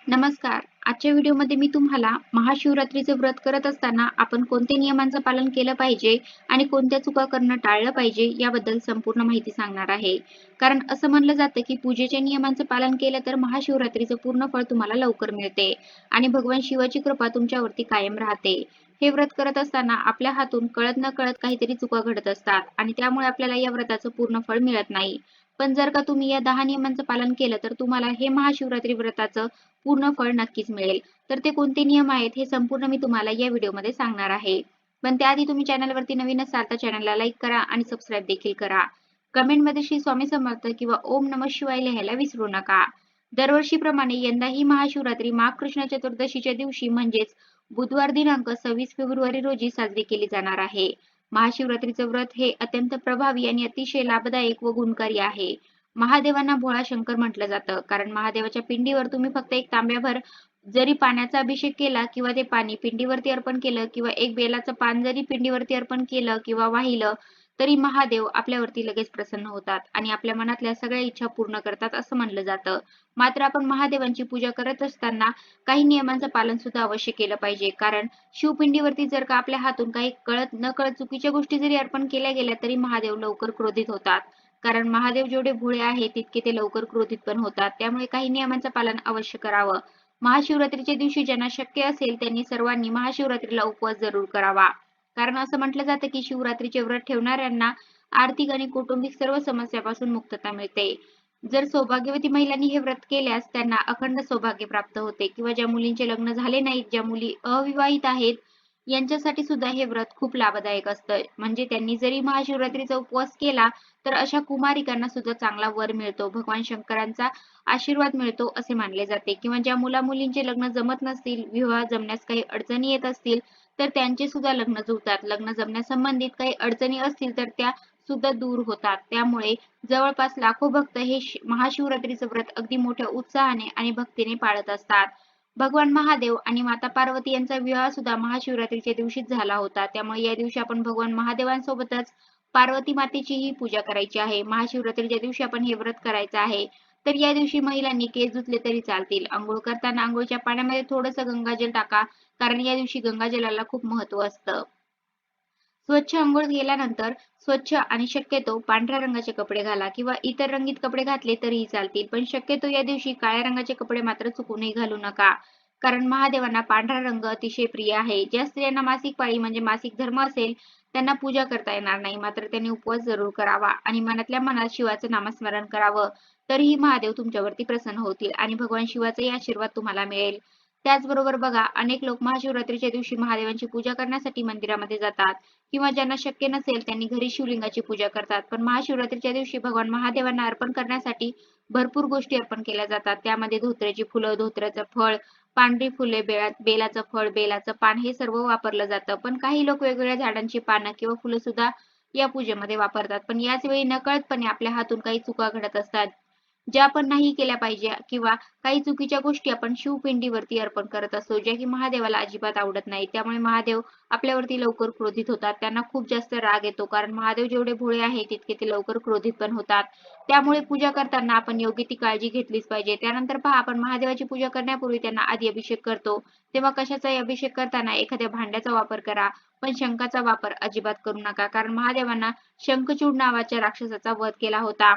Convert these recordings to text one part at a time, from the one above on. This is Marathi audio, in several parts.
नमस्कार. आजच्या व्हिडिओमध्ये मी तुम्हाला महाशिवरात्रीचे व्रत करत असताना आपण कोणत्या नियमांचं पालन केलं पाहिजे आणि कोणत्या चुका करणं टाळलं पाहिजे याबद्दल संपूर्ण माहिती सांगणार आहे. कारण असं म्हणलं जातं की पूजेच्या नियमांचं पालन केलं तर महाशिवरात्रीचं पूर्ण फळ तुम्हाला लवकर मिळते आणि भगवान शिवाची कृपा तुमच्यावरती कायम राहते. हे व्रत करत असताना आपल्या हातून कळत नकळत काहीतरी चुका घडत असतात आणि त्यामुळे आपल्याला या व्रताचं पूर्ण फळ मिळत नाही. पण जर का तुम्ही या 10 नियमांचं पालन केलं तर तुम्हाला हे महाशिवरात्री व्रताचं पूर्ण फळ नक्कीच मिळेल. तर ते कोणते नियम आहेत हे संपूर्ण मी तुम्हाला या व्हिडिओमध्ये सांगणार आहे. पण त्याआधी तुम्ही चॅनलवरती नवीन असाल तर चॅनलला लाईक करा आणि सबस्क्राईब देखील करा. कमेंटमध्ये श्री स्वामी समर्थ किंवा ओम नमः शिवाय लिहायला विसरू नका. दरवर्षीप्रमाणे यंदाही महाशिवरात्री माघ कृष्ण चतुर्दशीच्या दिवशी म्हणजेच बुधवार दिनांक 26 फेब्रुवारी रोजी साजरी केली जाणार आहे. महाशिवरात्रीचं व्रत हे अत्यंत प्रभावी आणि अतिशय लाभदायक व गुणकारी आहे. महादेवांना भोळा शंकर म्हटलं जातं कारण महादेवाच्या पिंडीवर तुम्ही फक्त एक तांब्याभर जरी पाण्याचा अभिषेक केला किंवा ते पाणी पिंडीवरती अर्पण केलं किंवा एक बेलाचं पान जरी पिंडीवरती अर्पण केलं किंवा वाहिलं तरी महादेव आपल्यावरती लगेच प्रसन्न होतात आणि आपल्या मनातल्या सगळ्या इच्छा पूर्ण करतात असं म्हणलं जातं. मात्र आपण महादेवांची पूजा करत असताना काही नियमांचं पालन सुद्धा अवश्य केलं पाहिजे कारण शिवपिंडीवरती जर का आपल्या हातून काही कळत नकळत चुकीच्या गोष्टी जरी अर्पण केल्या गेल्या तरी महादेव लवकर क्रोधित होतात. कारण महादेव जेवढे भोळे आहेत तितके ते लवकर क्रोधित पण होतात. त्यामुळे काही नियमांचं पालन अवश्य करावं. महाशिवरात्रीच्या दिवशी ज्यांना शक्य असेल त्यांनी सर्वांनी महाशिवरात्रीला उपवास जरूर करावा. कारण असं म्हटलं जातं की शिवरात्रीचे व्रत ठेवणाऱ्यांना आर्थिक आणि कौटुंबिक सर्व समस्यापासून मुक्तता मिळते. जर सौभाग्यवती महिलांनी हे व्रत केल्यास त्यांना अखंड सौभाग्य प्राप्त होते किंवा ज्या मुलींचे लग्न झाले नाहीत, ज्या मुली अविवाहित आहेत यांच्यासाठी सुद्धा हे व्रत खूप लाभदायक असतं. म्हणजे त्यांनी जरी महाशिवरात्रीचा उपवास केला तर अशा कुमारिकांना सुद्धा चांगला वर मिळतो. भगवान शंकरांचा आशीर्वाद मिळतो असे मानले जाते किंवा ज्या मुला-मुलींचे लग्न जमत नसतील, विवाह जमण्यास काही अडचणी येत असतील, तर त्यांचे सुद्धा लग्न जुळतात. लग्न जमण्यासंबंधित काही अडचणी असतील तर त्या सुद्धा दूर होतात. त्यामुळे जवळपास लाखो भक्त हे महाशिवरात्रीचं व्रत अगदी मोठ्या उत्साहाने आणि भक्तीने पाळत असतात. भगवान महादेव आणि माता पार्वती यांचा विवाह सुद्धा महाशिवरात्रीच्या दिवशीच झाला होता. त्यामुळे या दिवशी आपण भगवान महादेवांसोबतच पार्वती मातेचीही पूजा करायची आहे. महाशिवरात्रीच्या दिवशी आपण हे व्रत करायचं आहे. तर या दिवशी महिलांनी केस धुतले तरी चालतील. अंघोळ करताना अंघोळच्या पाण्यामध्ये थोडंसं गंगाजल टाका, कारण या दिवशी गंगाजलाला खूप महत्त्व असतं. स्वच्छ अंघोळ केल्यानंतर स्वच्छ आणि शक्यतो पांढऱ्या रंगाचे कपडे घाला किंवा इतर रंगीत कपडे घातले तरीही चालतील. पण शक्यतो या दिवशी काळ्या रंगाचे कपडे मात्र चुकूनही घालू नका. कारण महादेवांना पांढरा रंग अतिशय प्रिय आहे. ज्या स्त्रियांना मासिक पाळी म्हणजे मासिक धर्म असेल त्यांना पूजा करता येणार नाही. मात्र त्यांनी उपवास जरूर करावा आणि मनातल्या मनात शिवाचं नामस्मरण करावं. तरीही महादेव तुमच्यावरती प्रसन्न होतील आणि भगवान शिवाचाही आशीर्वाद तुम्हाला मिळेल. त्याचबरोबर बघा अनेक लोक महाशिवरात्रीच्या दिवशी महादेवांची पूजा करण्यासाठी मंदिरामध्ये जातात. किंवा ज्यांना शक्य नसेल त्यांनी घरी शिवलिंगाची पूजा करतात. पण महाशिवरात्रीच्या दिवशी भगवान महादेवांना अर्पण करण्यासाठी भरपूर गोष्टी अर्पण केल्या जातात. त्यामध्ये धोत्र्याची फुलं, धोत्र्याचं फळ, पांढरी फुले, बेलाचं फळ, बेलाचं पान हे सर्व वापरलं जातं. पण काही लोक वेगवेगळ्या झाडांची पानं किंवा फुलं सुद्धा या पूजेमध्ये वापरतात. पण याच वेळी नकळतपणे आपल्या हातून काही चुका घडत असतात. ज्या आपण नाही केल्या पाहिजे किंवा काही चुकीच्या गोष्टी आपण शिवपिंडीवरती अर्पण करत असतो, ज्या की महादेवाला अजिबात आवडत नाही. त्यामुळे महादेव आपल्यावरती लवकर क्रोधित होतात. त्यांना खूप जास्त राग येतो. कारण महादेव जेवढे भोळे आहेत तितके ते लवकर क्रोधित पण होतात. त्यामुळे पूजा करताना आपण योग्य ती काळजी घेतलीच पाहिजे. त्यानंतर पहा आपण महादेवाची पूजा करण्यापूर्वी त्यांना आधी अभिषेक करतो. तेव्हा कशाचाही अभिषेक करताना एखाद्या भांड्याचा वापर करा. पण शंखाचा वापर अजिबात करू नका. कारण महादेवांना शंखचूड नावाच्या राक्षसाचा वध केला होता.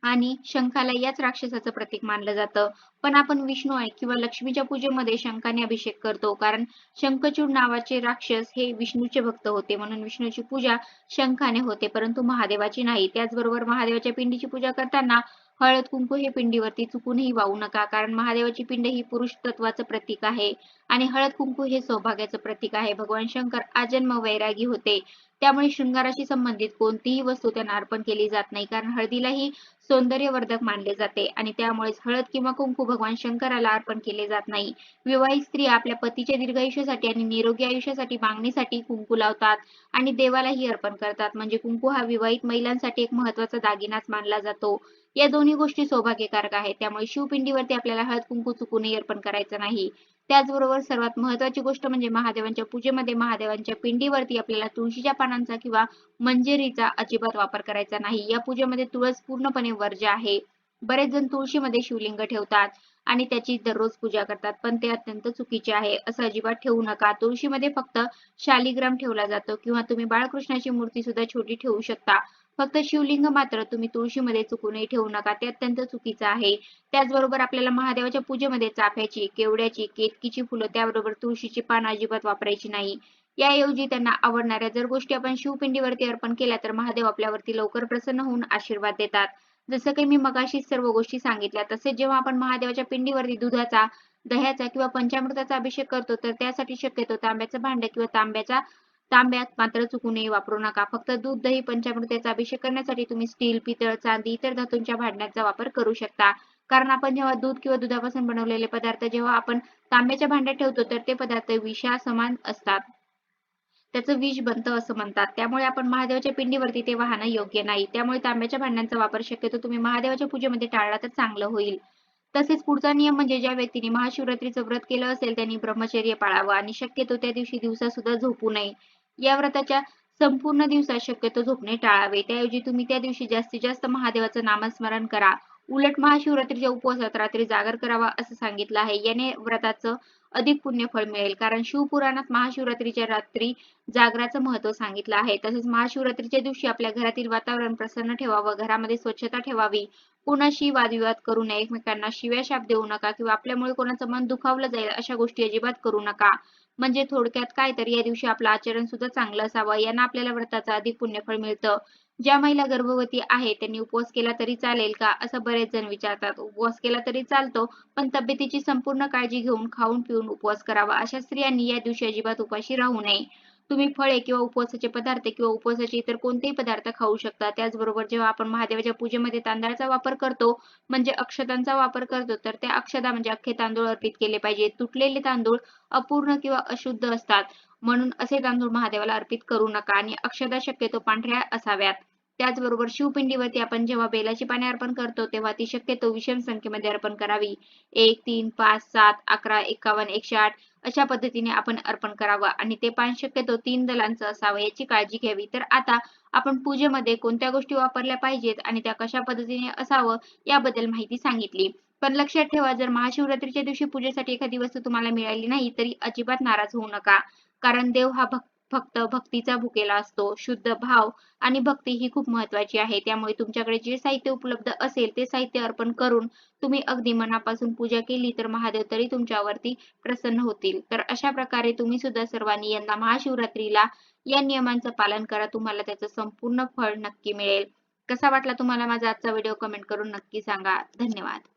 आणि शंखाला याच राक्षसाचं प्रतीक मानलं जातं. पण आपण विष्णू आहे किंवा लक्ष्मीच्या पूजेमध्ये शंखाने अभिषेक करतो. कारण शंखचूड नावाचे राक्षस हे विष्णूचे भक्त होते. म्हणून विष्णूची पूजा शंखाने होते, परंतु महादेवाची नाही. त्याचबरोबर महादेवाच्या पिंडीची पूजा करताना हळद कुंकू हे पिंडीवरती चुकूनही वाहू नका. कारण महादेवाची पिंड ही पुरुष तत्वाचं प्रतीक आहे आणि हळद कुंकू हे सौभाग्याचं प्रतीक आहे. भगवान शंकर आजन्म वैरागी होते. त्यामुळे शृंगाराशी संबंधित कोणतीही वस्तू त्यांना अर्पण केली जात नाही. कारण हळदीलाही सौंदर्यवर्धक मानले जाते आणि त्यामुळेच हळद किंवा कुंकू भगवान शंकराला अर्पण केले जात नाही. विवाहित स्त्रिया आपल्या पतीच्या दीर्घायुष्यासाठी आणि निरोगी आयुष्यासाठी मागणीसाठी कुंकू लावतात आणि देवालाही अर्पण करतात. म्हणजे कुंकू हा विवाहित महिलांसाठी एक महत्त्वाचा दागिनाच मानला जातो. या दोन्ही गोष्टी सौभाग्यकारक आहेत. त्यामुळे शिवपिंडीवरती आपल्याला हळद कुंकू चुकूनही अर्पण करायचं नाही. त्याचबरोबर सर्वात महत्त्वाची गोष्ट म्हणजे महादेवांच्या पूजेमध्ये महादेवांच्या पिंडीवरती आपल्याला तुळशीच्या पानांचा किंवा मंजिरीचा अजिबात वापर करायचा नाही. या पूजेमध्ये तुळस पूर्णपणे वर्ज्य आहे. बरेच जण तुळशीमध्ये शिवलिंग ठेवतात. आणि त्याची दररोज पूजा करतात, पण ते अत्यंत चुकीचे आहे. असं अजिबात ठेवू नका. तुळशीमध्ये फक्त शालिग्राम ठेवला जातो किंवा तुम्ही बाळकृष्णाची मूर्ती सुद्धा छोटी ठेवू शकता. फक्त शिवलिंग मात्र तुम्ही तुळशीमध्ये चुकूनही ठेवू नका. ते अत्यंत चुकीचं आहे. त्याचबरोबर आपल्याला महादेवाच्या पूजेमध्ये चाफ्याची, केवड्याची, केतकीची फुलं त्याबरोबर तुळशीची पानं अजिबात वापरायची नाही. याऐवजी त्यांना आवडणाऱ्या जर गोष्टी आपण शिवपिंडीवरती अर्पण केल्या तर महादेव आपल्यावरती लवकर प्रसन्न होऊन आशीर्वाद देतात. जसं काही मी मगाशीच सर्व गोष्टी सांगितल्या, तसेच जेव्हा आपण महादेवाच्या पिंडीवरती दुधाचा, दह्याचा किंवा पंचामृताचा अभिषेक करतो तर त्यासाठी शक्यतो तांब्याचं भांडं किंवा तांब्यात मात्र चुकूनही वापरू नका. फक्त दूध, दही, पंचामृताचा अभिषेक करण्यासाठी तुम्ही स्टील, पितळ, चांदी इतर धातूंच्या भांड्याचा वापर करू शकता. कारण आपण जेव्हा दूध किंवा दुधापासून बनवलेले पदार्थ जेव्हा आपण तांब्याच्या भांड्यात ठेवतो तर ते पदार्थ विषासमान असतात. त्याचं विष बनतं असं म्हणतात. त्यामुळे आपण महादेवाच्या पिंडीवरती ते वाहणं योग्य नाही. त्यामुळे तांब्याच्या भांड्यांचा वापर शक्यतो तुम्ही महादेवाच्या पूजेमध्ये टाळला तर चांगलं होईल. तसेच पुढचा नियम म्हणजे ज्या व्यक्तीने महाशिवरात्रीचं व्रत केलं असेल त्यांनी ब्रह्मचर्य पाळावं आणि शक्यतो त्या दिवशी दिवसा सुद्धा झोपू नये. या व्रताच्या संपूर्ण दिवसात शक्यतो झोपणे टाळावे. त्याऐवजी तुम्ही त्या दिवशी जास्तीत जास्त महादेवाचं नामस्मरण करा. उलट महाशिवरात्रीच्या उपवासात रात्री जागर करावा असं सांगितलं आहे. याने व्रताचं अधिक पुण्यफळ मिळेल. कारण शिवपुराणात महाशिवरात्रीच्या रात्री जागराचं महत्त्व सांगितलं आहे. तसेच महाशिवरात्रीच्या दिवशी आपल्या घरातील वातावरण प्रसन्न ठेवावं, घरामध्ये स्वच्छता ठेवावी, कोणाशी वादविवाद करू नये, एकमेकांना शिव्या-शाप देऊ नका किंवा आपल्यामुळे कोणाचं मन दुखावलं जाईल अशा गोष्टी अजिबात करू नका. म्हणजे थोडक्यात काय तर या दिवशी आपलं आचरण सुद्धा चांगलं असावं. यानं आपल्याला व्रताचं अधिक पुण्यफळ मिळतं. ज्या महिला गर्भवती आहेत त्यांनी उपवास केला तरी चालेल का? असं बरेच जण विचारतात. उपवास केला तरी चालतो, पण तब्येतीची संपूर्ण काळजी घेऊन खाऊन-पिऊन उपवास करावा. अशा स्त्रियांनी या दिवशी अजिबात उपाशी राहू नये. तुम्ही फळे किंवा उपवासाचे पदार्थ किंवा उपवासाचे इतर कोणतेही पदार्थ खाऊ शकता. त्याचबरोबर जेव्हा आपण महादेवाच्या पूजेमध्ये तांदळाचा वापर करतो, म्हणजे अक्षतांचा वापर करतो, तर त्या अक्षता म्हणजे अख्खे तांदूळ अर्पित केले पाहिजेत. तुटलेले तांदूळ अपूर्ण किंवा अशुद्ध असतात. म्हणून असे तांदूळ महादेवाला अर्पित करू नका आणि अक्षता शक्यतो पांढऱ्या असाव्यात. त्याचबरोबर शिवपिंडीवरती आपण जेव्हा बेलाची पाने अर्पण करतो, तेव्हा ती शक्यतो विषम संख्येमध्ये अर्पण करावी. 1, 3, 5, 7, 11, 51, 108 अशा पद्धतीने आपण अर्पण करावं आणि ते पान शक्यतो 3 दलांचं असावं याची काळजी घ्यावी. तर आता आपण पूजेमध्ये कोणत्या गोष्टी वापरल्या पाहिजेत आणि त्या कशा पद्धतीने असावं याबद्दल माहिती सांगितली. पण लक्षात ठेवा जर महाशिवरात्रीच्या दिवशी पूजेसाठी एखादी वस्तू तुम्हाला मिळाली नाही तरी अजिबात नाराज होऊ नका. कारण देव हा फक्त भक्तीचा भुकेला असतो. शुद्ध भाव आणि भक्ती ही खूप महत्त्वाची आहे. त्यामुळे तुमच्याकडे जे साहित्य उपलब्ध असेल ते साहित्य अर्पण करून तुम्ही अगदी मनापासून पूजा केली तर महादेव तरी तुमच्यावरती प्रसन्न होतील. तर अशा प्रकारे तुम्ही सुद्धा सर्वांनी यंदा महाशिवरात्रीला या नियमांचं पालन करा. तुम्हाला त्याचं संपूर्ण फळ नक्की मिळेल. कसा वाटला तुम्हाला माझा आजचा व्हिडिओ कमेंट करून नक्की सांगा. धन्यवाद.